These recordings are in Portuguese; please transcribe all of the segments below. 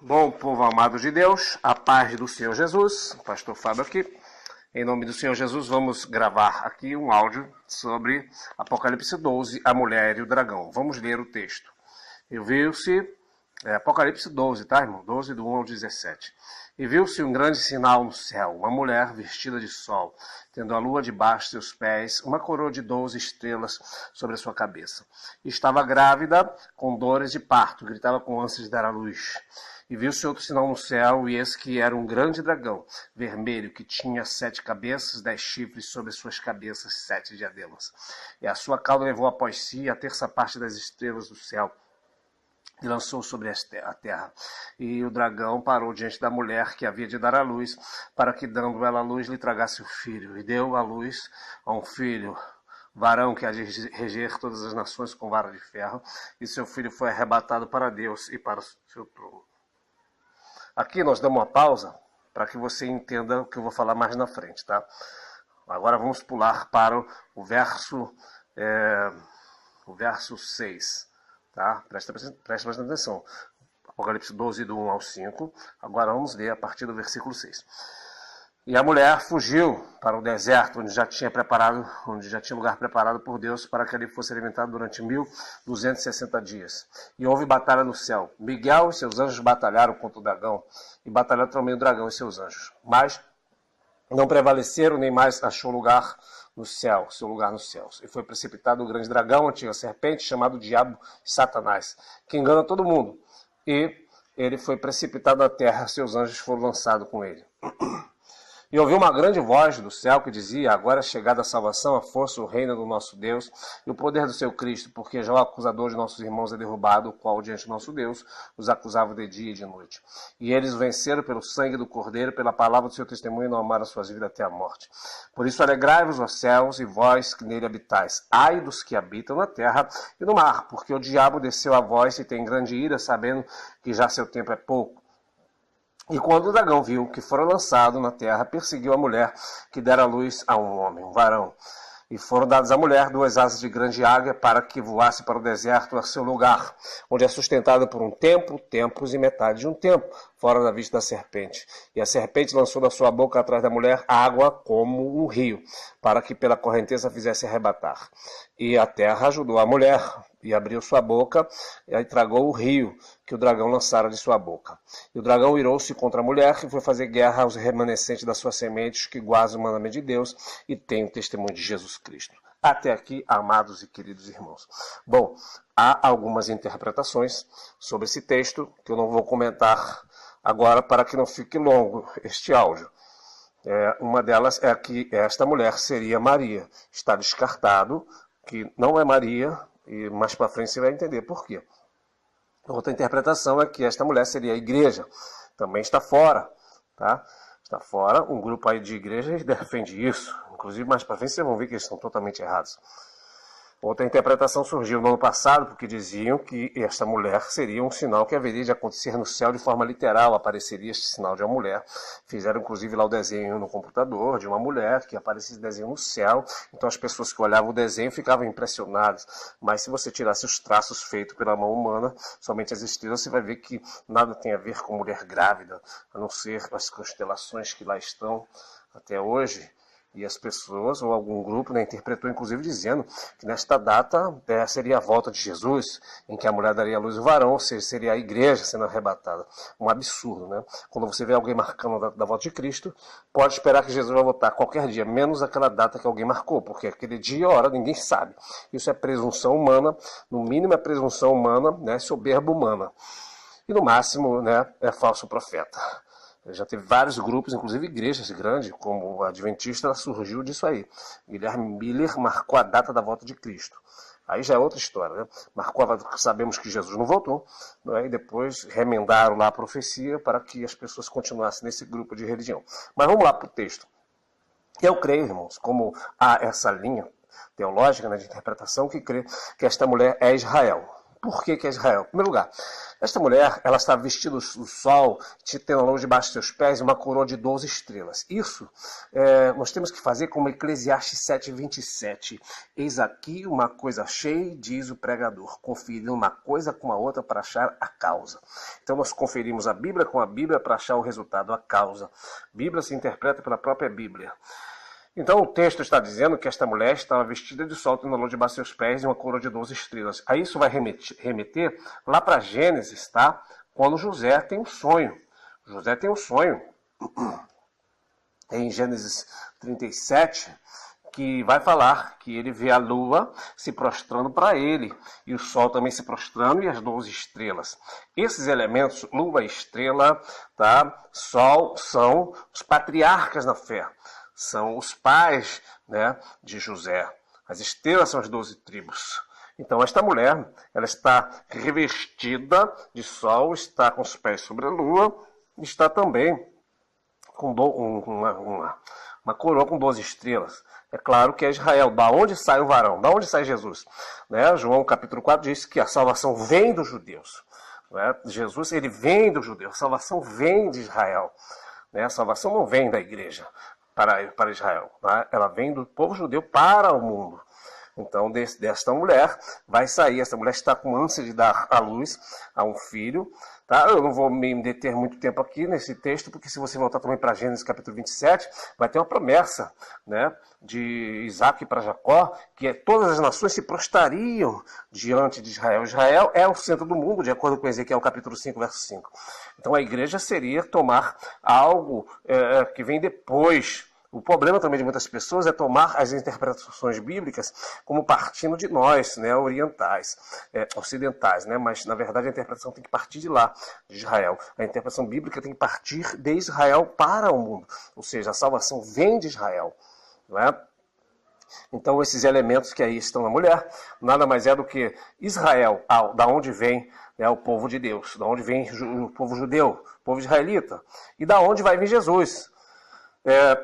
Bom povo amado de Deus, a paz do Senhor Jesus, pastor Fábio aqui. Em nome do Senhor Jesus, vamos gravar aqui um áudio sobre Apocalipse 12, a mulher e o dragão. Vamos ler o texto. E viu-se, Apocalipse 12, tá, irmão? 12, do 1 ao 17. E viu-se um grande sinal no céu, uma mulher vestida de sol, tendo a lua debaixo de seus pés, uma coroa de 12 estrelas sobre a sua cabeça. E estava grávida, com dores de parto, gritava com ânsias de dar à luz. E viu-se outro sinal no céu, e eis que era um grande dragão, vermelho, que tinha 7 cabeças, 10 chifres, sobre suas cabeças 7 diademas. E a sua cauda levou após si a terça parte das estrelas do céu, e lançou sobre a terra. E o dragão parou diante da mulher que havia de dar à luz, para que, dando ela à luz, lhe tragasse o filho. E deu à luz a um filho, varão que há de reger todas as nações com vara de ferro, e seu filho foi arrebatado para Deus e para o seu trono. Aqui nós damos uma pausa para que você entenda o que eu vou falar mais na frente, tá? Agora vamos pular para o verso 6, tá? Presta bastante atenção. Apocalipse 12, do 1 ao 5. Agora vamos ler a partir do versículo 6. E a mulher fugiu para o deserto, onde já tinha lugar preparado por Deus para que ele fosse alimentado durante 1260 dias. E houve batalha no céu. Miguel e seus anjos batalharam contra o dragão, e batalharam também o dragão e seus anjos. Mas não prevaleceram, nem mais achou lugar no céu, seu lugar nos céus. E foi precipitado o grande dragão, a antiga serpente, chamado Diabo e Satanás, que engana todo mundo. E ele foi precipitado na terra, seus anjos foram lançados com ele. E ouviu uma grande voz do céu que dizia: agora é chegada a salvação, a força, o reino do nosso Deus e o poder do seu Cristo, porque já o acusador de nossos irmãos é derrubado, o qual diante do nosso Deus os acusava de dia e de noite. E eles venceram pelo sangue do Cordeiro, pela palavra do seu testemunho, e não amaram suas vidas até a morte. Por isso alegrai-vos, ó céus, e vós que nele habitais. Ai dos que habitam na terra e no mar, porque o diabo desceu a vós e tem grande ira, sabendo que já seu tempo é pouco. E quando o dragão viu que fora lançado na terra, perseguiu a mulher que dera luz a um homem, um varão. E foram dadas à mulher 2 asas de grande águia para que voasse para o deserto a seu lugar, onde é sustentada por um tempo, tempos e metade de um tempo, fora da vista da serpente. E a serpente lançou da sua boca atrás da mulher água como um rio, para que pela correnteza fizesse arrebatar. E a terra ajudou a mulher, e abriu sua boca, e aí tragou o rio que o dragão lançara de sua boca. E o dragão irou-se contra a mulher, e foi fazer guerra aos remanescentes das suas sementes, que guardam o mandamento de Deus, e têm o testemunho de Jesus Cristo. Até aqui, amados e queridos irmãos. Bom, há algumas interpretações sobre esse texto, que eu não vou comentar agora, para que não fique longo este áudio. Uma delas é que esta mulher seria Maria. Está descartado que não é Maria, e mais para frente você vai entender por quê. Outra interpretação é que esta mulher seria a igreja. Também está fora, tá? Está fora. Um grupo aí de igrejas defende isso. Inclusive, mais para frente vocês vão ver que eles estão totalmente errados. Outra interpretação surgiu no ano passado, porque diziam que esta mulher seria um sinal que haveria de acontecer no céu de forma literal, apareceria este sinal de uma mulher. Fizeram inclusive lá o desenho no computador de uma mulher, que aparecia esse desenho no céu, então as pessoas que olhavam o desenho ficavam impressionadas. Mas se você tirasse os traços feitos pela mão humana, somente as estrelas, você vai ver que nada tem a ver com mulher grávida, a não ser as constelações que lá estão até hoje. E as pessoas, ou algum grupo, interpretou inclusive dizendo que nesta data seria a volta de Jesus, em que a mulher daria à luz o varão, ou seja, seria a igreja sendo arrebatada. Um absurdo, né? Quando você vê alguém marcando a data da volta de Cristo, pode esperar que Jesus vai voltar qualquer dia, menos aquela data que alguém marcou, porque aquele dia e hora ninguém sabe. Isso é presunção humana, no mínimo é presunção humana, né? Soberba humana. E no máximo, né, é falso profeta. Já teve vários grupos, inclusive igrejas grandes, como o Adventista, surgiu disso aí. Guilherme Miller marcou a data da volta de Cristo. Aí já é outra história, né? Sabemos que Jesus não voltou, né? E depois remendaram lá a profecia para que as pessoas continuassem nesse grupo de religião. Mas vamos lá para o texto. Eu creio, irmãos, como há essa linha teológica, né, de interpretação, que crê que esta mulher é Israel. Por que é Israel? Em primeiro lugar, esta mulher, ela está vestida do sol, tendo a luz debaixo de seus pés uma coroa de 12 estrelas. Isso nós temos que fazer como Eclesiastes 7:27. Eis aqui uma coisa cheia, diz o pregador, conferindo uma coisa com a outra para achar a causa. Então nós conferimos a Bíblia com a Bíblia para achar o resultado, a causa. Bíblia se interpreta pela própria Bíblia. Então o texto está dizendo que esta mulher estava vestida de sol, tendo a luz debaixo de seus pés e uma coroa de 12 estrelas. Aí isso vai remeter lá para Gênesis, tá? Quando José tem um sonho. José tem um sonho em Gênesis 37, que vai falar que ele vê a lua se prostrando para ele, e o sol também se prostrando, e as 12 estrelas. Esses elementos, lua e estrela, tá? Sol, são os patriarcas na fé. São os pais, né, de José. As estrelas são as 12 tribos. Então esta mulher, ela está revestida de sol, está com os pés sobre a lua, está também com uma coroa com 12 estrelas. É claro que é Israel. Da onde sai o varão? Da onde sai Jesus? Né? João capítulo 4 diz que a salvação vem dos judeus. Né? Jesus, ele vem dos judeus. A salvação vem de Israel. Né? A salvação não vem da igreja para Israel. Tá? Ela vem do povo judeu para o mundo. Então, desta mulher vai sair. Essa mulher está com ânsia de dar à luz a um filho. Tá? Eu não vou me deter muito tempo aqui nesse texto, porque se você voltar também para Gênesis capítulo 27, vai ter uma promessa, né, de Isaac para Jacó, que todas as nações se prostrariam diante de Israel. Israel é o centro do mundo, de acordo com Ezequiel capítulo 5, verso 5. Então a igreja seria tomar algo que vem depois. O problema também de muitas pessoas é tomar as interpretações bíblicas como partindo de nós, né, ocidentais, né, mas na verdade a interpretação tem que partir de lá, de Israel. A interpretação bíblica tem que partir de Israel para o mundo, ou seja, a salvação vem de Israel, não é? Então esses elementos que aí estão na mulher, nada mais é do que Israel, da onde vem, né, o povo de Deus, da onde vem o povo judeu, o povo israelita, e da onde vai vir Jesus.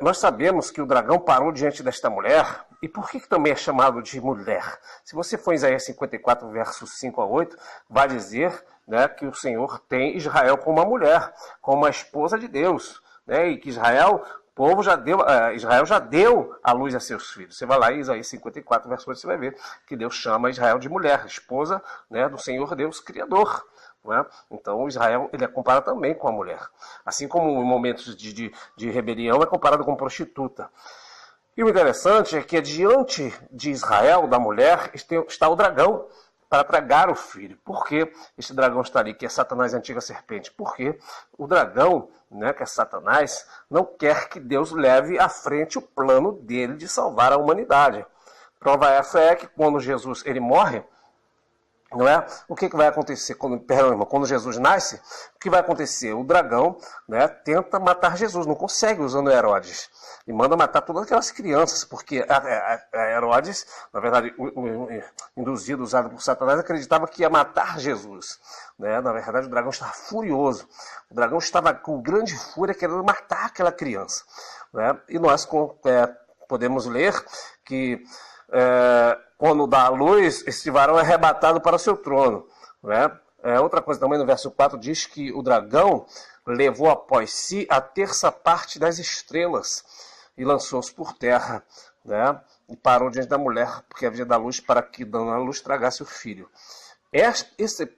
Nós sabemos que o dragão parou diante desta mulher. E por que também é chamado de mulher? Se você for em Isaías 54, versos 5 a 8, vai dizer, né, que o Senhor tem Israel como uma mulher, como uma esposa de Deus, né, e que Israel já deu a luz a seus filhos. Você vai lá em Isaías 54, verso 8, você vai ver que Deus chama Israel de mulher, esposa, né, do Senhor Deus Criador. Não é? Então Israel ele é comparado também com a mulher. Assim como em momentos de rebelião é comparado com prostituta. E o interessante é que diante de Israel, da mulher, está o dragão para tragar o filho. Por que este dragão está ali, que é Satanás, a antiga serpente? Porque o dragão, né, que é Satanás, não quer que Deus leve à frente o plano dele de salvar a humanidade. Prova essa é que quando Jesus ele morre, não é? O que vai acontecer quando Jesus nasce? O que vai acontecer? O dragão, né, tenta matar Jesus, não consegue usando Herodes. E manda matar todas aquelas crianças, porque a Herodes, na verdade, induzido, usado por Satanás, acreditava que ia matar Jesus. Né? Na verdade, o dragão estava furioso. O dragão estava com grande fúria querendo matar aquela criança. Né? E nós podemos ler que quando dá a luz, esse varão é arrebatado para o seu trono. Né? Outra coisa também no verso 4 diz que o dragão levou após si a terça parte das estrelas e lançou-se por terra. Né? E parou diante da mulher, porque havia da luz, para que dando a luz tragasse o filho.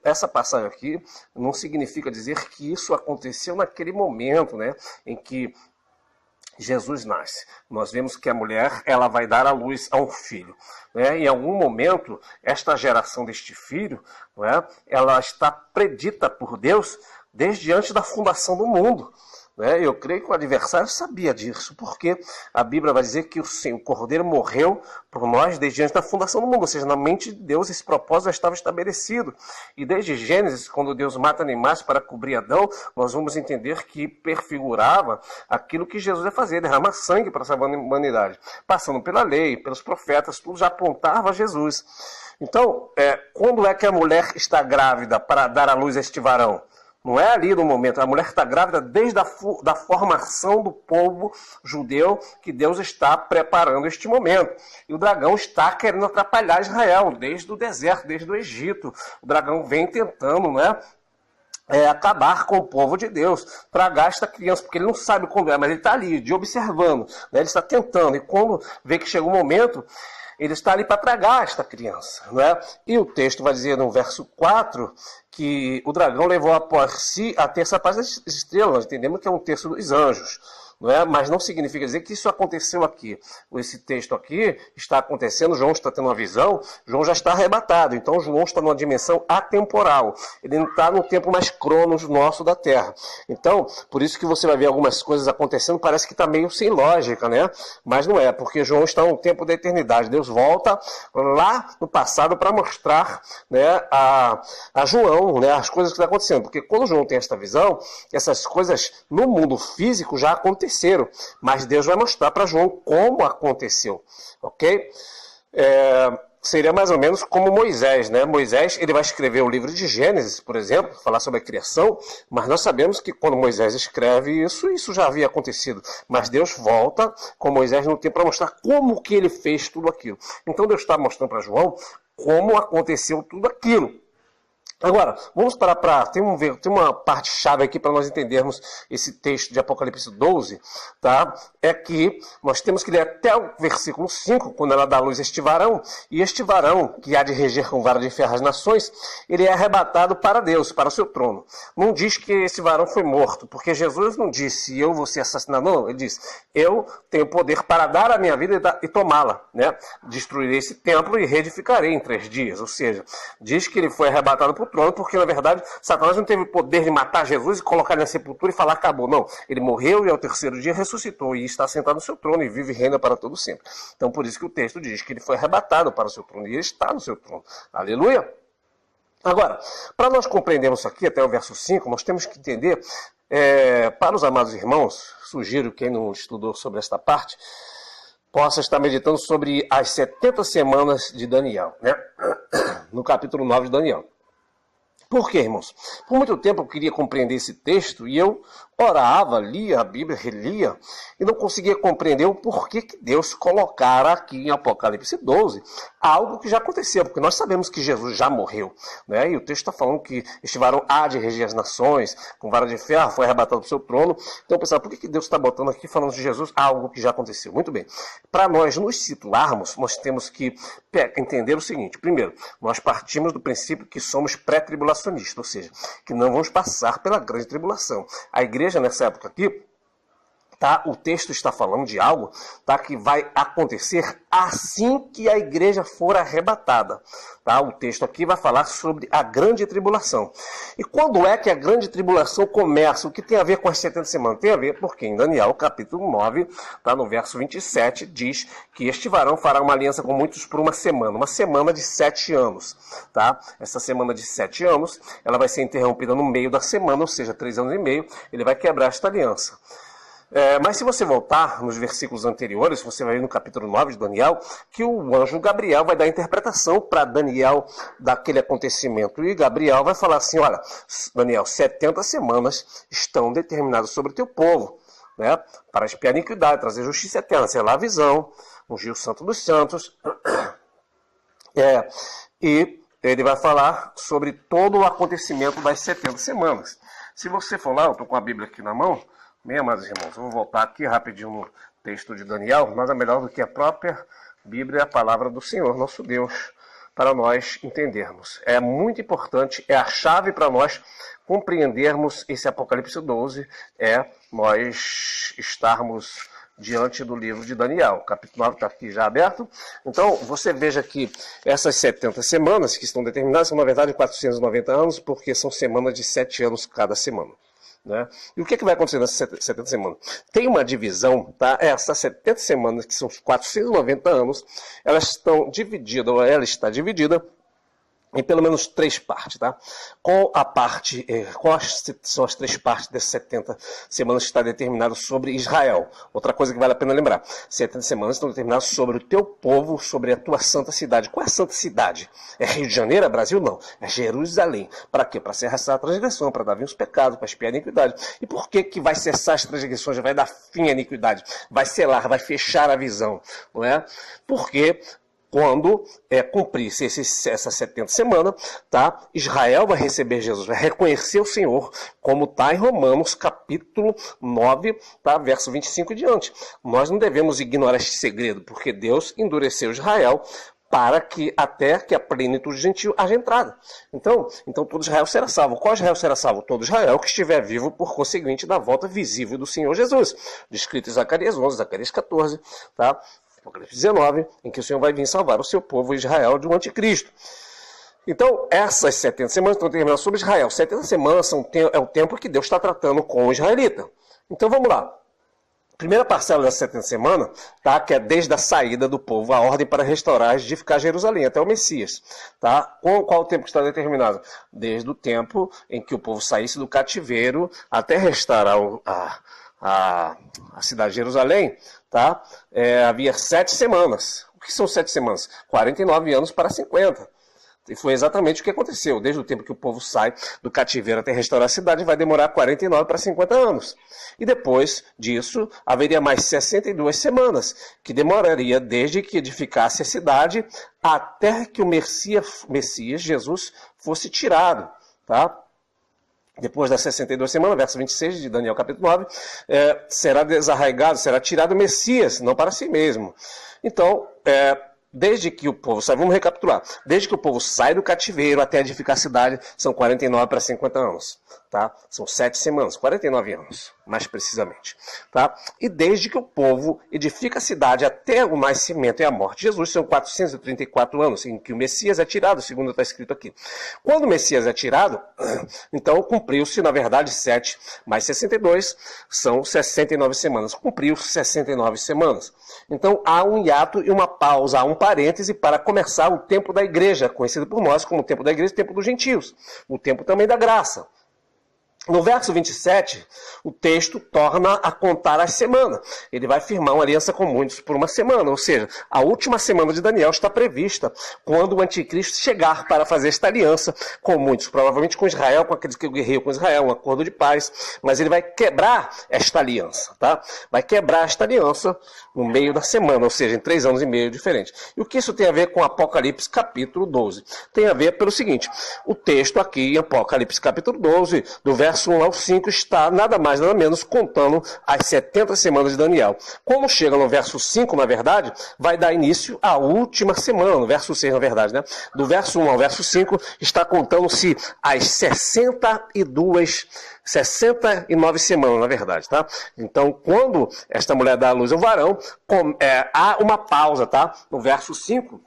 Essa passagem aqui não significa dizer que isso aconteceu naquele momento, né, em que Jesus nasce. Nós vemos que a mulher ela vai dar à luz a um filho. Né? Em algum momento, esta geração deste filho, né, ela está predita por Deus desde antes da fundação do mundo. Né? Eu creio que o adversário sabia disso, porque a Bíblia vai dizer que o Cordeiro morreu por nós desde antes da fundação do mundo, ou seja, na mente de Deus esse propósito já estava estabelecido. E desde Gênesis, quando Deus mata animais para cobrir Adão, nós vamos entender que perfigurava aquilo que Jesus ia fazer, derramar sangue para salvar a humanidade. Passando pela lei, pelos profetas, tudo já apontava a Jesus. Então, quando é que a mulher está grávida para dar à luz a este varão? Não é ali no momento. A mulher está grávida desde da formação do povo judeu que Deus está preparando este momento. E o dragão está querendo atrapalhar Israel desde o deserto, desde o Egito. O dragão vem tentando, né? Acabar com o povo de Deus, tragar esta criança, porque ele não sabe quando é, mas ele está ali, de observando, né? Ele está tentando, e quando vê que chega o momento, ele está ali para tragar esta criança, né? E o texto vai dizer no verso 4 que o dragão levou após si a terça parte das estrelas. Nós entendemos que é um terço dos anjos. Não é? Mas não significa dizer que isso aconteceu aqui. Esse texto aqui está acontecendo, João está tendo uma visão, João já está arrebatado. Então João está numa dimensão atemporal. Ele não está no tempo mais cronos nosso da Terra. Então, por isso que você vai ver algumas coisas acontecendo, parece que está meio sem lógica, né? Mas não é, porque João está no tempo da eternidade. Deus volta lá no passado para mostrar, né, a João, né, as coisas que estão acontecendo. Porque quando João tem esta visão, essas coisas no mundo físico já aconteceram. Mas Deus vai mostrar para João como aconteceu, ok? Seria mais ou menos como Moisés, né? Moisés, ele vai escrever o livro de Gênesis, por exemplo, falar sobre a criação, mas nós sabemos que quando Moisés escreve isso já havia acontecido. Mas Deus volta com Moisés no tempo para mostrar como que ele fez tudo aquilo. Então Deus está mostrando para João como aconteceu tudo aquilo. Agora, vamos parar para... Tem uma parte chave aqui para nós entendermos esse texto de Apocalipse 12, tá? É que nós temos que ler até o versículo 5, quando ela dá à luz este varão, e este varão, que há de reger com vara de ferro as nações, ele é arrebatado para Deus, para o seu trono. Não diz que esse varão foi morto, porque Jesus não disse, eu vou ser assassinado, não. Ele diz, eu tenho poder para dar a minha vida e tomá-la, né? Destruirei esse templo e reedificarei em 3 dias. Ou seja, diz que ele foi arrebatado por trono, porque na verdade Satanás não teve o poder de matar Jesus e colocar ele na sepultura e falar acabou, não. Ele morreu e ao 3º dia ressuscitou e está sentado no seu trono e vive e reina para todo sempre. Então por isso que o texto diz que ele foi arrebatado para o seu trono e ele está no seu trono. Aleluia! Agora, para nós compreendermos isso aqui até o verso 5, nós temos que entender, para os amados irmãos, sugiro quem não estudou sobre esta parte, possa estar meditando sobre as 70 semanas de Daniel, né? No capítulo 9 de Daniel. Por quê, irmãos? Por muito tempo eu queria compreender esse texto e eu orava, lia a Bíblia, relia e não conseguia compreender o porquê que Deus colocara aqui em Apocalipse 12 algo que já aconteceu, porque nós sabemos que Jesus já morreu, né? E o texto está falando que este varão há de reger as nações, com vara de ferro, foi arrebatado do seu trono. Então eu pensava, por que Deus está botando aqui, falando de Jesus, algo que já aconteceu? Muito bem. Para nós nos situarmos, nós temos que entender o seguinte. Primeiro, nós partimos do princípio que somos pré-tribulacionistas, ou seja, que não vamos passar pela grande tribulação. A igreja nessa época aqui, tá? O texto está falando de algo, tá? Que vai acontecer assim que a igreja for arrebatada. Tá? O texto aqui vai falar sobre a grande tribulação. E quando é que a grande tribulação começa? O que tem a ver com as 70 semanas? Tem a ver porque em Daniel, capítulo 9, tá? No verso 27, diz que este varão fará uma aliança com muitos por uma semana de 7 anos. Tá? Essa semana de 7 anos, ela vai ser interrompida no meio da semana, ou seja, 3 anos e meio, ele vai quebrar esta aliança. Mas se você voltar nos versículos anteriores, você vai ver no capítulo 9 de Daniel, que o anjo Gabriel vai dar interpretação para Daniel daquele acontecimento. E Gabriel vai falar assim, olha, Daniel, 70 semanas estão determinadas sobre o teu povo, né, para expiar a iniquidade, trazer justiça eterna, selar a visão, ungir o santo dos santos. E ele vai falar sobre todo o acontecimento das 70 semanas. Se você for lá, eu estou com a Bíblia aqui na mão, bem, amados irmãos, eu vou voltar aqui rapidinho no texto de Daniel, nada melhor do que a própria Bíblia, a palavra do Senhor, nosso Deus, para nós entendermos. É muito importante, é a chave para nós compreendermos esse Apocalipse 12, nós estarmos diante do livro de Daniel. O capítulo 9 está aqui já aberto. Então, você veja que essas 70 semanas que estão determinadas são, na verdade, 490 anos, porque são semanas de 7 anos cada semana. Né? E o que vai acontecer nessas 70 semanas? Tem uma divisão, tá? Essas 70 semanas, que são 490 anos, elas estão divididas, ou ela está dividida em pelo menos 3 partes, tá? Qual são as 3 partes dessas 70 semanas que está determinado sobre Israel? Outra coisa que vale a pena lembrar: 70 semanas estão determinadas sobre o teu povo, sobre a tua santa cidade. Qual é a santa cidade? É Rio de Janeiro? É Brasil? Não. É Jerusalém. Para quê? Para cessar a transgressão, para dar fim aos pecados, para expiar a iniquidade. E por que vai cessar as transgressões? Vai dar fim à iniquidade. Vai selar, vai fechar a visão. Não é? Porque quando cumprir-se essa 70 semanas, tá? Israel vai receber Jesus, vai reconhecer o Senhor, como está em Romanos capítulo 9, tá? Verso 25 e diante. Nós não devemos ignorar este segredo, porque Deus endureceu Israel para que até que a plenitude gentil haja entrada. Então todo Israel será salvo. Qual Israel será salvo? Todo Israel que estiver vivo por conseguinte da volta visível do Senhor Jesus. Descrito em Zacarias 11, Zacarias 14, tá? Apocalipse 19, em que o Senhor vai vir salvar o seu povo Israel de um anticristo. Então, essas 70 semanas estão terminadas sobre Israel. 70 semanas é o tempo que Deus está tratando com o israelita. Então, vamos lá. Primeira parcela das 70 semanas, tá? Que é desde a saída do povo, a ordem para restaurar e edificar Jerusalém, até o Messias. Tá? Qual o tempo que está determinado? Desde o tempo em que o povo saísse do cativeiro até restaurar a cidade de Jerusalém, tá? Havia 7 semanas. O que são 7 semanas? 49 anos para 50. E foi exatamente o que aconteceu. Desde o tempo que o povo sai do cativeiro até restaurar a cidade, vai demorar 49 para 50 anos. E depois disso, haveria mais 62 semanas, que demoraria desde que edificasse a cidade até que o Messias, Jesus, fosse tirado, tá? Depois das 62 semanas, verso 26 de Daniel capítulo 9, será desarraigado, será tirado o Messias, não para si mesmo. Então, desde que o povo sai, vamos recapitular, desde que o povo sai do cativeiro até edificar a cidade, são 49 para 50 anos. Tá? São 7 semanas, 49 anos, mais precisamente. Tá? E desde que o povo edifica a cidade até o nascimento e a morte de Jesus, são 434 anos, em que o Messias é tirado, segundo está escrito aqui. Quando o Messias é tirado, então cumpriu-se, na verdade, 7 mais 62, são 69 semanas. Cumpriu-se 69 semanas. Então há um hiato e uma pausa, há um parêntese para começar o tempo da igreja, conhecido por nós como o tempo da igreja e o tempo dos gentios, o tempo também da graça. No verso 27, o texto torna a contar as semanas. Ele vai firmar uma aliança com muitos por uma semana, ou seja, a última semana de Daniel está prevista quando o anticristo chegar para fazer esta aliança com muitos, provavelmente com Israel, com aqueles que guerreiam com Israel, um acordo de paz, mas ele vai quebrar esta aliança, tá? Vai quebrar esta aliança no meio da semana, ou seja, em 3 anos e meio diferentes. E o que isso tem a ver com Apocalipse capítulo 12? Tem a ver pelo seguinte: o texto aqui em Apocalipse capítulo 12, do verso 1 ao 5, está nada mais nada menos contando as 70 semanas de Daniel. Quando chega no verso 5, na verdade, vai dar início à última semana, no verso 6, na verdade, né? Do verso 1 ao verso 5, está contando-se as 69 semanas, na verdade, tá? Então, quando esta mulher dá à luz ao varão, há uma pausa, tá? No verso 5,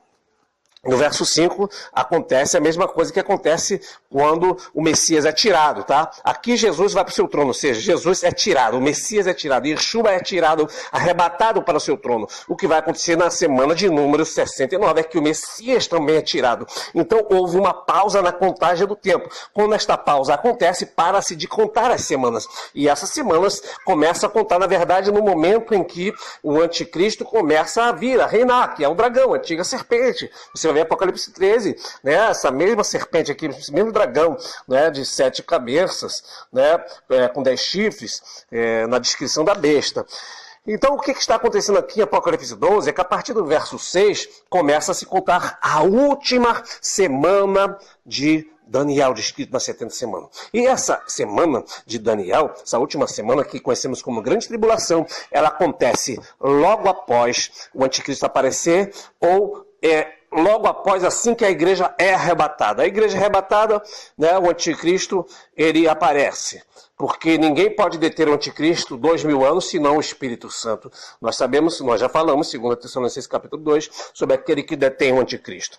acontece a mesma coisa que acontece quando o Messias é tirado, tá? Aqui Jesus vai para o seu trono, ou seja, Jesus é tirado, o Messias é tirado, Yeshua é tirado, arrebatado para o seu trono. O que vai acontecer na semana de número 69 é que o Messias também é tirado. Então houve uma pausa na contagem do tempo. Quando esta pausa acontece, para-se de contar as semanas. E essas semanas começam a contar, na verdade, no momento em que o anticristo começa a vir, a reinar, que é o dragão, a antiga serpente. Você vai ver Apocalipse 13, né? Essa mesma serpente aqui, esse mesmo dragão, né? De 7 cabeças, né? Com 10 chifres, na descrição da besta. Então, o que está acontecendo aqui em Apocalipse 12 é que a partir do verso 6 começa a se contar a última semana de Daniel, descrito nas 70 semanas. E essa semana de Daniel, essa última semana que conhecemos como Grande Tribulação, ela acontece logo após o anticristo aparecer ou logo após, assim que a igreja é arrebatada. A igreja é arrebatada, né, o anticristo, ele aparece. Porque ninguém pode deter o anticristo 2000 anos, senão o Espírito Santo. Nós sabemos, nós já falamos, 2 Tessalonicenses capítulo 2, sobre aquele que detém o anticristo.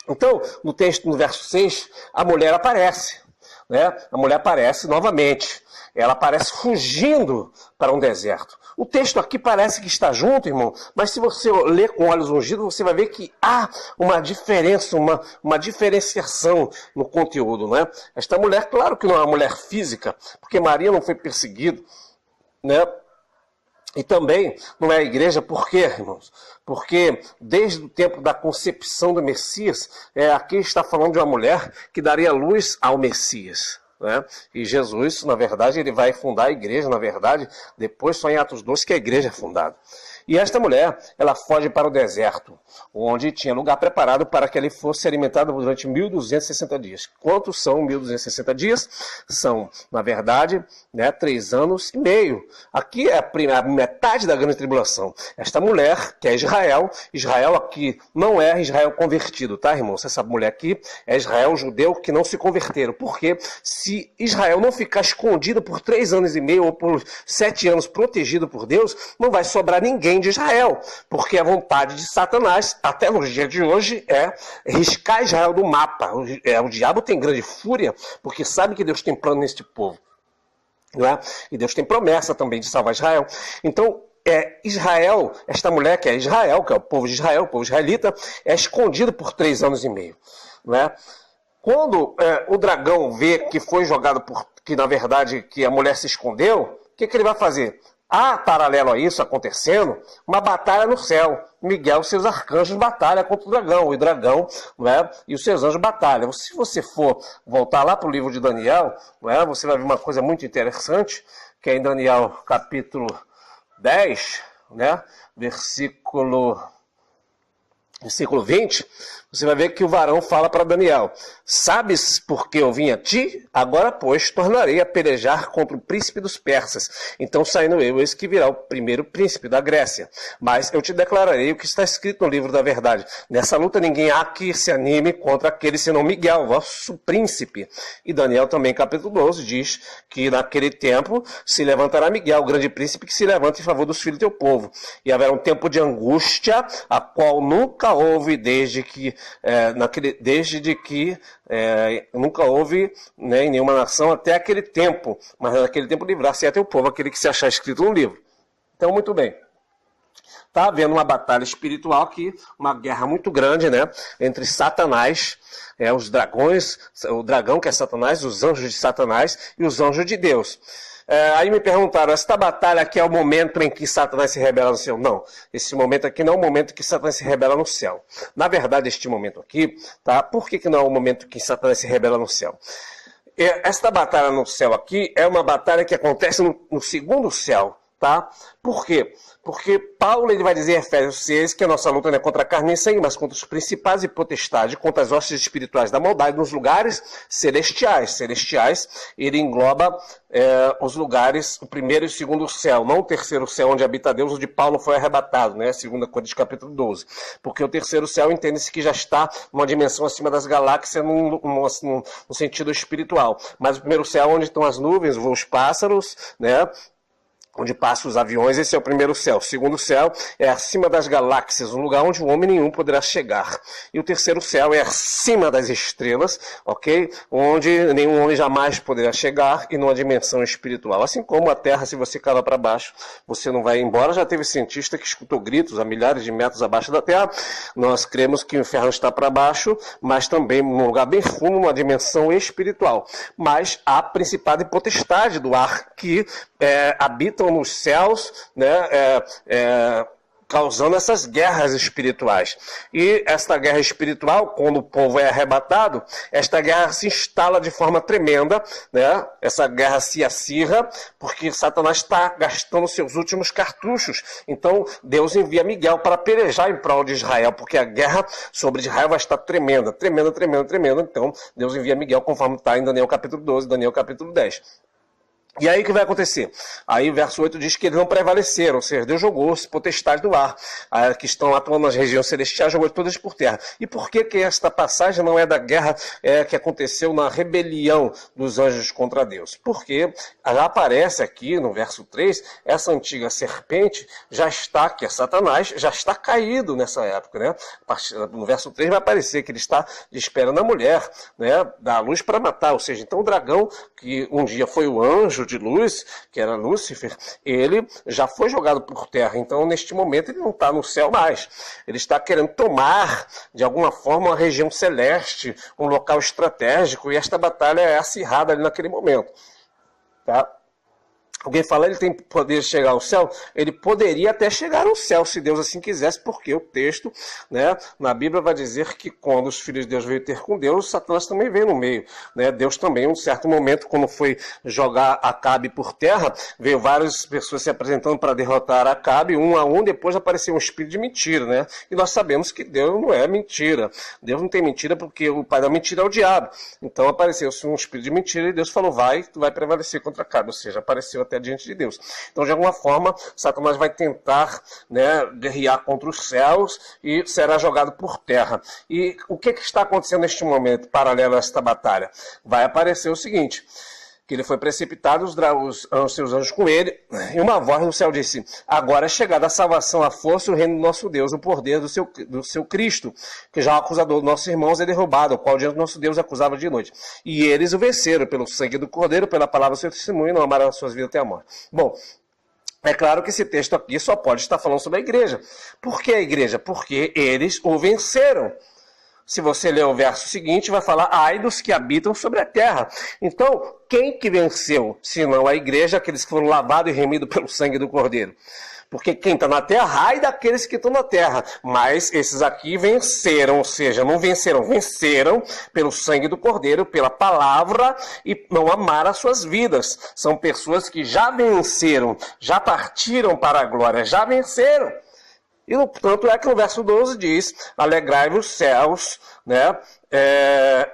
Então, no texto, no verso 6, a mulher aparece. Né? A mulher aparece novamente. ela aparece fugindo para um deserto. O texto aqui parece que está junto, irmão, mas se você ler com olhos ungidos, você vai ver que há uma diferença, uma diferenciação no conteúdo, né? Esta mulher, claro que não é uma mulher física, porque Maria não foi perseguida, né? E também não é a igreja, por quê, irmãos? Porque desde o tempo da concepção do Messias, aqui está falando de uma mulher que daria luz ao Messias. Né? E Jesus, na verdade, ele vai fundar a igreja, na verdade, depois só em Atos 2 que a igreja é fundada. E esta mulher, ela foge para o deserto, onde tinha lugar preparado para que ele fosse alimentado durante 1.260 dias. Quantos são 1.260 dias? São, na verdade, 3 anos e meio. Aqui é a metade da grande tribulação. Esta mulher, que é Israel aqui não é Israel convertido, tá, irmãos? Essa mulher aqui é Israel judeu que não se converteram. Porque se Israel não ficar escondido por 3 anos e meio ou por 7 anos protegido por Deus, não vai sobrar ninguém de Israel, porque a vontade de Satanás, até nos dias de hoje, é riscar Israel do mapa. O diabo tem grande fúria, porque sabe que Deus tem plano neste povo. Não é? E Deus tem promessa também de salvar Israel. Então, Israel, esta mulher que é Israel, que é o povo de Israel, o povo israelita, é escondido por 3 anos e meio. Não é? Quando o dragão vê que foi jogado que na verdade que a mulher se escondeu, o que ele vai fazer? Há, paralelo a isso acontecendo, uma batalha no céu. Miguel e seus arcanjos batalham contra o dragão, não é? E os seus anjos batalham. Se você for voltar lá para o livro de Daniel, não é? Você vai ver uma coisa muito interessante, que é em Daniel capítulo 10, né? versículo 20, você vai ver que o varão fala para Daniel: sabes por que eu vim a ti? Agora, pois, tornarei a pelejar contra o príncipe dos persas. Então, saindo eu, eis que virá o primeiro príncipe da Grécia. Mas eu te declararei o que está escrito no livro da verdade. Nessa luta ninguém há que se anime contra aquele senão Miguel, vosso príncipe. E Daniel também, capítulo 12, diz que naquele tempo se levantará Miguel, o grande príncipe, que se levanta em favor dos filhos do teu povo. E haverá um tempo de angústia, a qual nunca houve desde que nunca houve, né, em nenhuma nação até aquele tempo, mas naquele tempo livrar-se até o povo, aquele que se achar escrito no livro. Então, muito bem. Está havendo uma batalha espiritual aqui, uma guerra muito grande, né, entre Satanás, os dragões, o dragão que é Satanás, os anjos de Satanás e os anjos de Deus. Aí me perguntaram, esta batalha aqui é o momento em que Satanás se rebela no céu? Não, esse momento aqui não é o momento que Satanás se rebela no céu. Na verdade, este momento aqui, tá? Por que não é o momento que Satanás se rebela no céu? Esta batalha no céu aqui é uma batalha que acontece no segundo céu, tá? Por quê? Porque Paulo ele vai dizer em Efésios 6 que a nossa luta não é contra a carne e sangue, mas contra os principados e potestades, contra as hostes espirituais da maldade nos lugares celestiais. Celestiais, ele engloba os lugares, o primeiro e o segundo céu, não o terceiro céu onde habita Deus, onde Paulo foi arrebatado, né? 2 Coríntios capítulo 12. Porque o terceiro céu entende-se que já está numa dimensão acima das galáxias no sentido espiritual. Mas o primeiro céu onde estão as nuvens, voam os pássaros, né? Onde passam os aviões, esse é o primeiro céu. O segundo céu é acima das galáxias, um lugar onde o homem nenhum poderá chegar. E o terceiro céu é acima das estrelas, ok? Onde nenhum homem jamais poderá chegar e numa dimensão espiritual. Assim como a Terra, se você cair lá para baixo, você não vai embora. Já teve cientista que escutou gritos a milhares de metros abaixo da Terra. Nós cremos que o inferno está para baixo, mas também num lugar bem fundo, numa dimensão espiritual. Mas há principado e potestade do ar que habitam nos céus, né, causando essas guerras espirituais. E esta guerra espiritual, quando o povo é arrebatado, esta guerra se instala de forma tremenda, né? Essa guerra se acirra, porque Satanás está gastando seus últimos cartuchos. Então, Deus envia Miguel para pelejar em prol de Israel, porque a guerra sobre Israel vai estar tremenda, tremenda, tremenda, tremenda. Então, Deus envia Miguel, conforme está em Daniel capítulo 12, Daniel capítulo 10. E aí o que vai acontecer? Aí verso 8 diz que eles não prevaleceram, ou seja, Deus jogou os potestades do ar, que estão atuando nas regiões celestiais, jogou todas por terra. E por que esta passagem não é da guerra que aconteceu na rebelião dos anjos contra Deus? Porque já aparece aqui no verso 3, essa antiga serpente já está, que é Satanás, já está caído nessa época, né? No verso 3 vai aparecer que ele está esperando a mulher, né, dar a luz para matar, ou seja, então o dragão, que um dia foi o anjo de luz, que era Lúcifer, ele já foi jogado por terra. Então, neste momento, ele não está no céu mais. Ele está querendo tomar, de alguma forma, uma região celeste, um local estratégico, e esta batalha é acirrada ali naquele momento. Tá? Alguém fala, ele tem poder de chegar ao céu? Ele poderia até chegar ao céu, se Deus assim quisesse, porque o texto, né, na Bíblia vai dizer que quando os filhos de Deus veio ter com Deus, Satanás também veio no meio. Né? Deus também, em um certo momento, quando foi jogar Acabe por terra, veio várias pessoas se apresentando para derrotar Acabe, um a um, depois apareceu um espírito de mentira. Né? E nós sabemos que Deus não é mentira. Deus não tem mentira porque o pai da mentira é o diabo. Então apareceu um espírito de mentira e Deus falou, tu vai prevalecer contra Acabe. Ou seja, apareceu até diante de Deus. Então, de alguma forma, Satanás vai tentar, né, guerrear contra os céus e será jogado por terra. E o que está acontecendo neste momento, paralelo a esta batalha? Vai aparecer o seguinte, que ele foi precipitado, os seus anjos com ele, e uma voz do céu disse, agora é chegada a salvação, a força e o reino do nosso Deus, o poder do seu Cristo, que já o acusador dos nossos irmãos é derrubado, o qual o dia do nosso Deus acusava de noite. E eles o venceram pelo sangue do Cordeiro, pela palavra do seu testemunho, e não amaram as suas vidas até a morte. Bom, é claro que esse texto aqui só pode estar falando sobre a igreja. Por que a igreja? Porque eles o venceram. Se você ler o verso seguinte, vai falar, ai dos que habitam sobre a terra. Então, quem que venceu? Senão a igreja, aqueles que foram lavados e remidos pelo sangue do Cordeiro. Porque quem está na terra, ai daqueles que estão na terra. Mas esses aqui venceram, ou seja, não venceram, venceram pelo sangue do Cordeiro, pela palavra, e não amaram as suas vidas. São pessoas que já venceram, já partiram para a glória, já venceram. E, tanto é que no verso 12 diz, alegrai-vos os céus, né?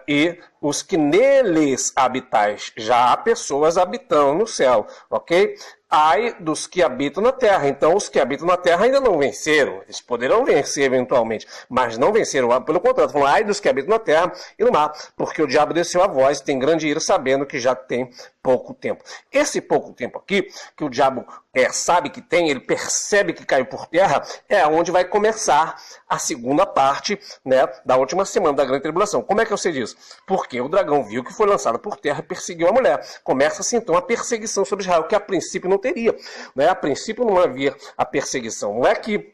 E os que neles habitais. Já há pessoas habitando no céu, ok? Ai dos que habitam na terra. Então, os que habitam na terra ainda não venceram. Eles poderão vencer eventualmente, mas não venceram. Pelo contrário, falando, ai dos que habitam na terra e no mar, porque o diabo desceu a voz e tem grande ira, sabendo que já tem pouco tempo. Esse pouco tempo aqui, que o diabo sabe que tem, ele percebe que caiu por terra, é onde vai começar a segunda parte, né, da última semana da grande tribulação. Como é que eu sei disso? Porque o dragão viu que foi lançado por terra e perseguiu a mulher. Começa-se então a perseguição sobre Israel, que a princípio não teria. Né? A princípio não havia a perseguição. Não é que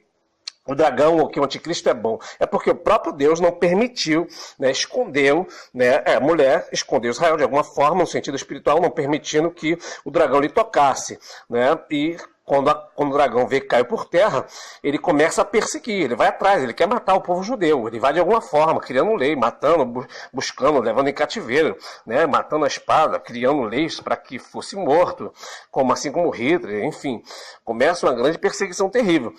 o dragão ou que o anticristo é bom. É porque o próprio Deus não permitiu, né, escondeu, né, a mulher escondeu Israel de alguma forma, no sentido espiritual, não permitindo que o dragão lhe tocasse. Né? E quando o dragão vê que caiu por terra, ele começa a perseguir, ele vai atrás, ele quer matar o povo judeu, ele vai de alguma forma, criando lei, matando, buscando, levando em cativeiro, né, matando a espada, criando leis para que fosse morto, assim como Hitler, enfim, começa uma grande perseguição terrível.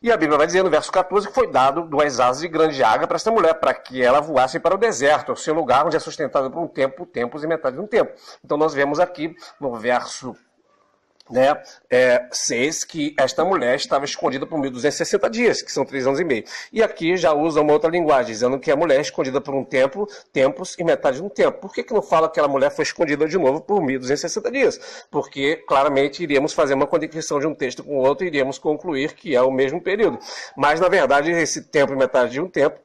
E a Bíblia vai dizer no verso 14 que foi dado 2 asas de grande águia para esta mulher, para que ela voasse para o deserto, ao seu lugar onde é sustentada por um tempo, tempos e metade de um tempo. Então nós vemos aqui no verso 6, que esta mulher estava escondida por 1.260 dias, que são 3 anos e meio. E aqui já usa uma outra linguagem, dizendo que a mulher é escondida por um tempo, tempos e metade de um tempo. Por que não fala que aquela mulher foi escondida de novo por 1.260 dias? Porque, claramente, iríamos fazer uma conexão de um texto com o outro e iríamos concluir que é o mesmo período. Mas, na verdade, esse tempo e metade de um tempo,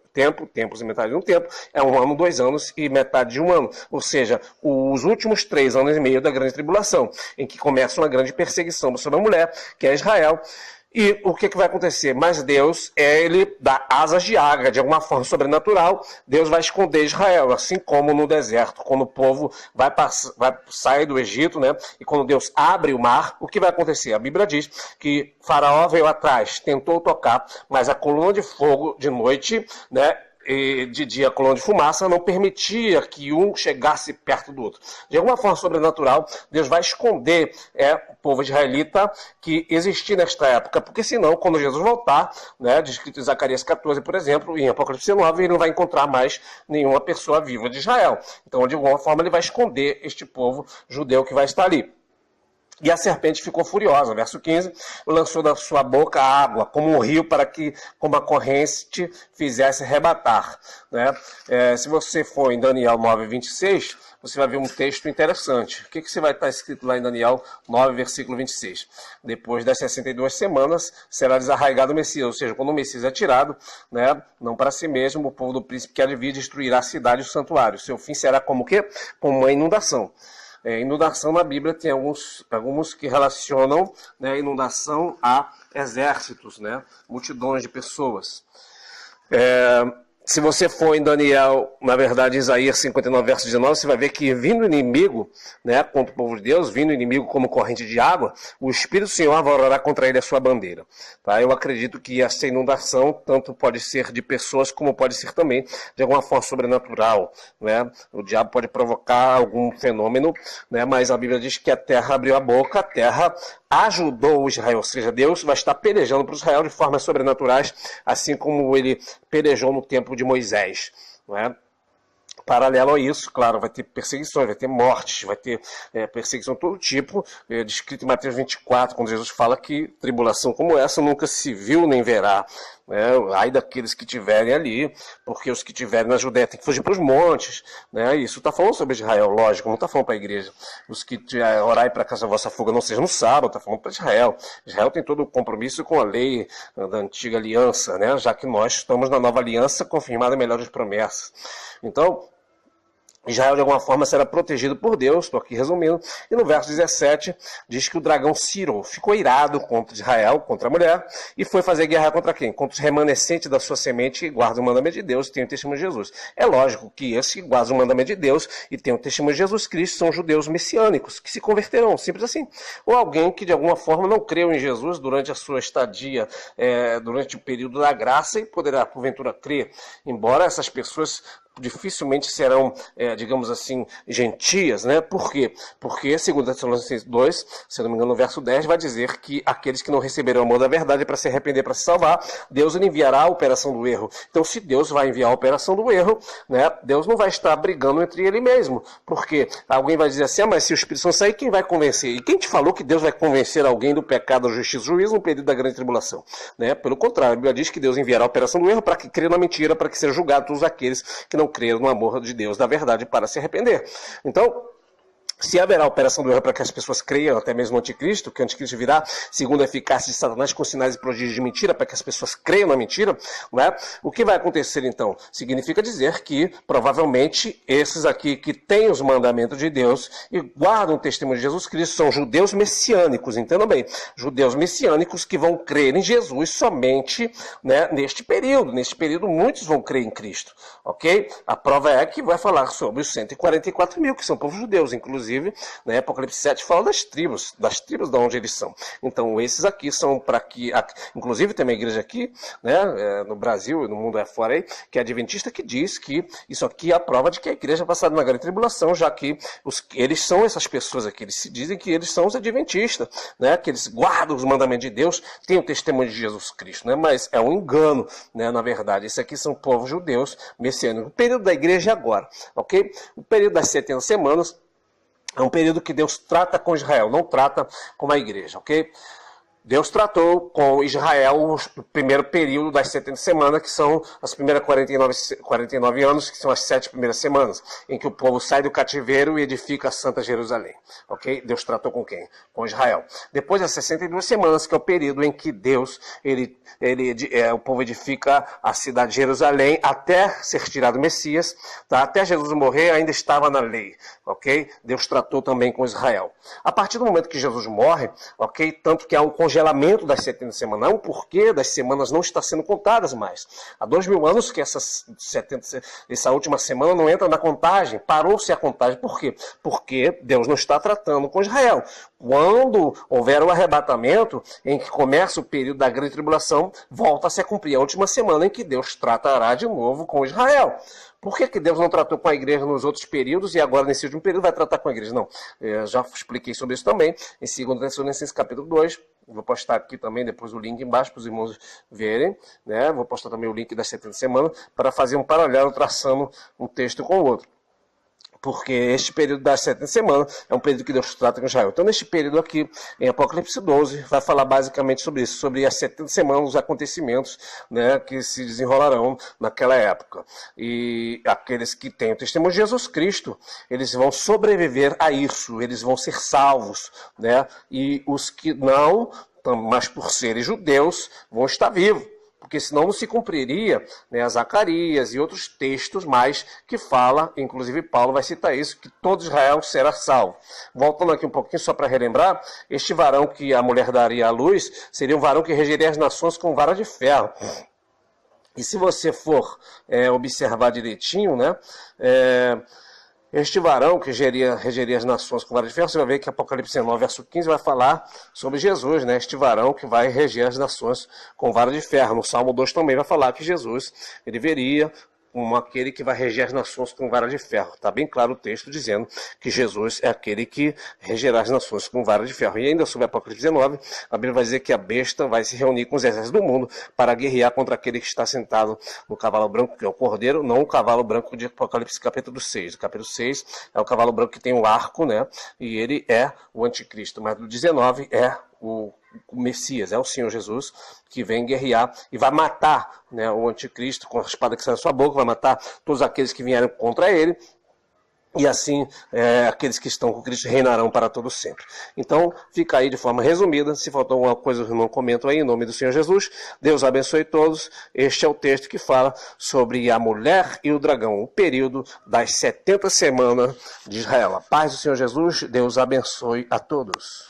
tempos e metade de um tempo, é 1 ano, 2 anos e metade de 1 ano. Ou seja, os últimos 3 anos e meio da grande tribulação, em que começa uma grande perseguição sobre a mulher, que é Israel. E o que vai acontecer? Mas Deus, ele dá asas de águia, de alguma forma sobrenatural, Deus vai esconder Israel, assim como no deserto, quando o povo vai sair do Egito, né? E quando Deus abre o mar, o que vai acontecer? A Bíblia diz que Faraó veio atrás, tentou tocar, mas a coluna de fogo de noite, né? E de dia a coluna de fumaça não permitia que um chegasse perto do outro. De alguma forma sobrenatural, Deus vai esconder o povo israelita que existia nesta época, porque senão, quando Jesus voltar, né, descrito em Zacarias 14, por exemplo, e em Apocalipse 9, ele não vai encontrar mais nenhuma pessoa viva de Israel. Então, de alguma forma, ele vai esconder este povo judeu que vai estar ali. E a serpente ficou furiosa, verso 15, lançou da sua boca água, como um rio, para que, como a corrente, fizesse rebatar. Né? Se você for em Daniel 9, 26, você vai ver um texto interessante. O que você vai estar escrito lá em Daniel 9, versículo 26? Depois das 62 semanas, será desarraigado o Messias, ou seja, quando o Messias é tirado, né, não para si mesmo, o povo do príncipe que há de vir destruirá a cidade e o santuário. Seu fim será como o quê? Como uma inundação. Inundação na Bíblia tem alguns que relacionam, né, inundação a exércitos, né, multidões de pessoas. Se você for em Daniel, na verdade, Isaías 59, verso 19, você vai ver que vindo o inimigo, né, contra o povo de Deus, vindo o inimigo como corrente de água, o Espírito do Senhor vai orar contra ele a sua bandeira. Tá? Eu acredito que essa inundação tanto pode ser de pessoas, como pode ser também de alguma forma sobrenatural. Né? O diabo pode provocar algum fenômeno, né, mas a Bíblia diz que a terra abriu a boca, a terra ajudou o Israel, ou seja, Deus vai estar pelejando para o Israel de formas sobrenaturais, assim como ele pelejou no tempo de Moisés. Não é? Paralelo a isso, claro, vai ter perseguições, vai ter mortes, vai ter perseguição de todo tipo, descrito em Mateus 24, quando Jesus fala que tribulação como essa nunca se viu nem verá. Né? Ai daqueles que estiverem ali, porque os que estiverem na Judéia têm que fugir para os montes. Né? Isso está falando sobre Israel, lógico, não está falando para a igreja. Os que orai para que a vossa fuga não seja no sábado, está falando para Israel. Israel tem todo o compromisso com a lei da antiga aliança, né? Já que nós estamos na nova aliança confirmada em melhores promessas. Então, Israel, de alguma forma, será protegido por Deus, estou aqui resumindo, e no verso 17 diz que o dragão Ciro ficou irado contra Israel, contra a mulher, e foi fazer guerra contra quem? Contra os remanescentes da sua semente que guardam o mandamento de Deus e têm o testemunho de Jesus. É lógico que esses que guardam o mandamento de Deus e têm o testemunho de Jesus Cristo são judeus messiânicos, que se converterão, simples assim. Ou alguém que, de alguma forma, não creu em Jesus durante a sua estadia, durante o período da graça, e poderá, porventura, crer, embora essas pessoas dificilmente serão, digamos assim, gentias, né? Por quê? Porque, segundo Tessalonicenses 2, se não me engano, no verso 10, vai dizer que aqueles que não receberam o amor da verdade para se arrepender, para se salvar, Deus enviará a operação do erro. Então, se Deus vai enviar a operação do erro, né, Deus não vai estar brigando entre ele mesmo. Porque alguém vai dizer assim, mas se o Espírito Santo sair, quem vai convencer? E quem te falou que Deus vai convencer alguém do pecado, da justiça e do juízo no período da grande tribulação? Né? Pelo contrário, a Bíblia diz que Deus enviará a operação do erro para que creia na mentira, para que sejam julgados todos aqueles que não creram no amor de Deus, da verdade, para se arrepender. Então, se haverá operação do erro para que as pessoas creiam, até mesmo no anticristo, que o anticristo virá, segundo a eficácia de Satanás, com sinais e prodígios de mentira, para que as pessoas creiam na mentira, né? O que vai acontecer então? Significa dizer que, provavelmente, esses aqui que têm os mandamentos de Deus e guardam o testemunho de Jesus Cristo são judeus messiânicos, entendam bem, judeus messiânicos que vão crer em Jesus somente, né, neste período. Neste período, muitos vão crer em Cristo, ok? A prova é que vai falar sobre os 144 mil, que são povos judeus, inclusive, né, Apocalipse 7 fala das tribos de onde eles são. Então, esses aqui são para que, inclusive tem uma igreja aqui, né, no Brasil e no mundo afora aí, que é adventista, que diz que isso aqui é a prova de que a igreja passada na grande tribulação, já que eles são essas pessoas aqui, eles se dizem que eles são os adventistas, né, que eles guardam os mandamentos de Deus, têm o testemunho de Jesus Cristo, né, mas é um engano, né, na verdade. Esses aqui são povos judeus messiânicos. O período da igreja é agora, ok? O período das 70 semanas é um período que Deus trata com Israel, não trata com a igreja, ok? Deus tratou com Israel o primeiro período das 70 semanas, que são as primeiras 49 anos, que são as 7 primeiras semanas, em que o povo sai do cativeiro e edifica a Santa Jerusalém. Ok? Deus tratou com quem? Com Israel. Depois das 62 semanas, que é o período em que Deus, o povo edifica a cidade de Jerusalém até ser tirado o Messias, tá? Até Jesus morrer ainda estava na lei. Ok? Deus tratou também com Israel. A partir do momento que Jesus morre, ok? Tanto que há um congelamento das 70 semanas, um porquê das semanas não está sendo contadas mais. Há 2000 anos que essa última semana não entra na contagem, parou-se a contagem. Por quê? Porque Deus não está tratando com Israel. Quando houver o arrebatamento, em que começa o período da grande tribulação, volta-se a cumprir a última semana em que Deus tratará de novo com Israel. Por que Deus não tratou com a igreja nos outros períodos e agora nesse último período vai tratar com a igreja? Não, eu já expliquei sobre isso também, em 2 Tessalonicenses capítulo 2, vou postar aqui também depois o link embaixo para os irmãos verem, né? Vou postar também o link das 70 semanas para fazer um paralelo traçando um texto com o outro. Porque este período das 70 semanas é um período que Deus trata com Israel. Então, neste período aqui, em Apocalipse 12, vai falar basicamente sobre isso, sobre as 70 semanas, os acontecimentos, né, que se desenrolarão naquela época. E aqueles que têm o testemunho de Jesus Cristo, eles vão sobreviver a isso, eles vão ser salvos, né? E os que não, mas por serem judeus, vão estar vivos. porque senão não se cumpriria, né, Zacarias e outros textos mais que fala, inclusive Paulo vai citar isso, que todo Israel será salvo. Voltando aqui um pouquinho só para relembrar, este varão que a mulher daria à luz seria um varão que regeria as nações com vara de ferro. E se você for observar direitinho, né, este varão que regeria as nações com vara de ferro, você vai ver que Apocalipse 9, verso 15, vai falar sobre Jesus, né? Este varão que vai reger as nações com vara de ferro. No Salmo 2 também vai falar que Jesus ele veria como aquele que vai reger as nações com vara de ferro. Está bem claro o texto dizendo que Jesus é aquele que regerá as nações com vara de ferro. E ainda sobre Apocalipse 19, a Bíblia vai dizer que a besta vai se reunir com os exércitos do mundo para guerrear contra aquele que está sentado no cavalo branco, que é o Cordeiro, não o cavalo branco de Apocalipse capítulo 6. O capítulo 6 é o cavalo branco que tem um arco, né? E ele é o anticristo. Mas o 19 é o Messias, é o Senhor Jesus, que vem guerrear e vai matar, né, o anticristo com a espada que sai da sua boca, vai matar todos aqueles que vieram contra ele, e assim aqueles que estão com Cristo reinarão para todo sempre. Então fica aí de forma resumida. Se faltou alguma coisa, o irmão comenta aí, em nome do Senhor Jesus. Deus abençoe todos. Este é o texto que fala sobre a mulher e o dragão, o período das 70 semanas de Israel. A paz do Senhor Jesus, Deus abençoe a todos.